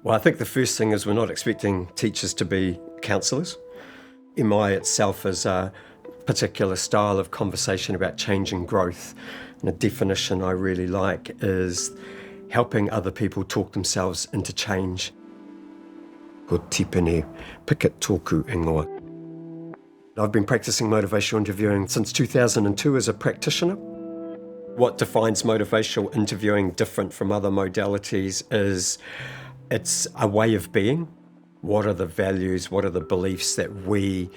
Well, I think the first thing is we're not expecting teachers to be counsellors. MI itself is a particular style of conversation about change and growth. And a definition I really like is helping other people talk themselves into change. Ko Tipene Pickett tōku ingoa. I've been practicing motivational interviewing since 2002 as a practitioner. What defines motivational interviewing different from other modalities is it's a way of being. What are the values, what are the beliefs that we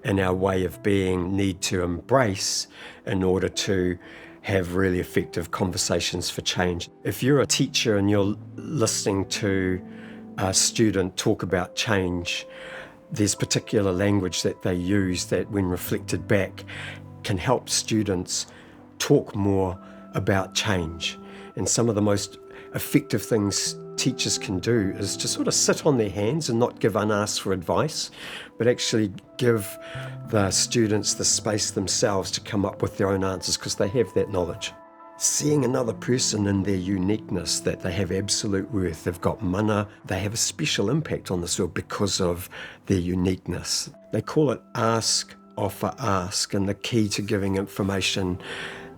in our way of being need to embrace in order to have really effective conversations for change? If you're a teacher and you're listening to a student talk about change, there's particular language that they use that when reflected back can help students talk more about change. And some of the most effective things teachers can do is to sort of sit on their hands and not give unasked for advice, but actually give the students the space themselves to come up with their own answers because they have that knowledge. Seeing another person in their uniqueness, that they have absolute worth, they've got mana, they have a special impact on this world because of their uniqueness. They call it ask, offer, ask, and the key to giving information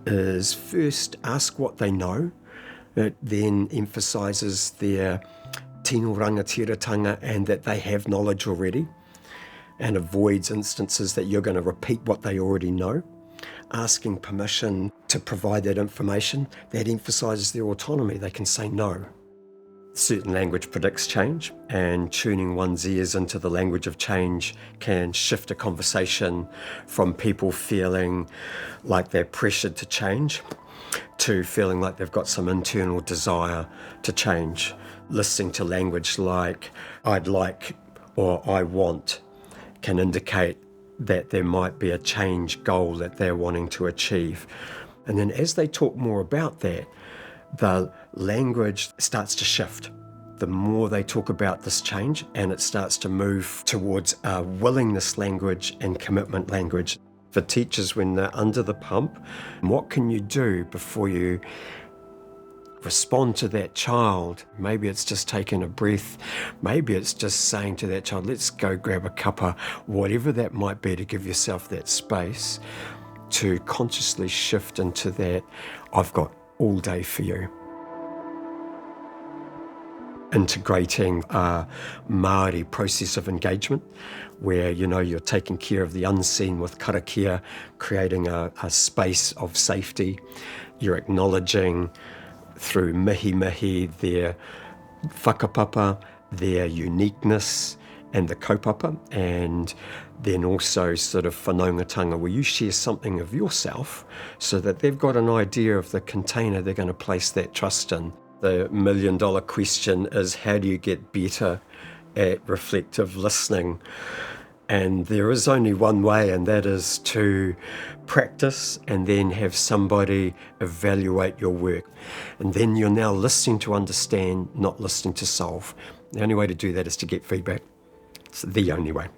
is first ask what they know. It then emphasises their tino rangatiratanga and that they have knowledge already, and avoids instances that you're going to repeat what they already know. Asking permission to provide that information, that emphasises their autonomy. They can say no. Certain language predicts change, and tuning one's ears into the language of change can shift a conversation from people feeling like they're pressured to change to feeling like they've got some internal desire to change. Listening to language like I'd like or I want can indicate that there might be a change goal that they're wanting to achieve. And then as they talk more about that, the language starts to shift. The more they talk about this change, and it starts to move towards a willingness language and commitment language. For teachers, when they're under the pump, what can you do before you respond to that child? Maybe it's just taking a breath. Maybe it's just saying to that child, let's go grab a cuppa, whatever that might be, to give yourself that space to consciously shift into that, I've got all day for you. Integrating a Māori process of engagement where, you're taking care of the unseen with karakia, creating a space of safety. You're acknowledging through mihi their whakapapa, their uniqueness and the kaupapa, and then also sort of whanaungatanga where you share something of yourself so that they've got an idea of the container they're going to place that trust in. The $1 million question is, how do you get better at reflective listening? And there is only one way, and that is to practice and then have somebody evaluate your work. And then you're now listening to understand, not listening to solve. The only way to do that is to get feedback. It's the only way.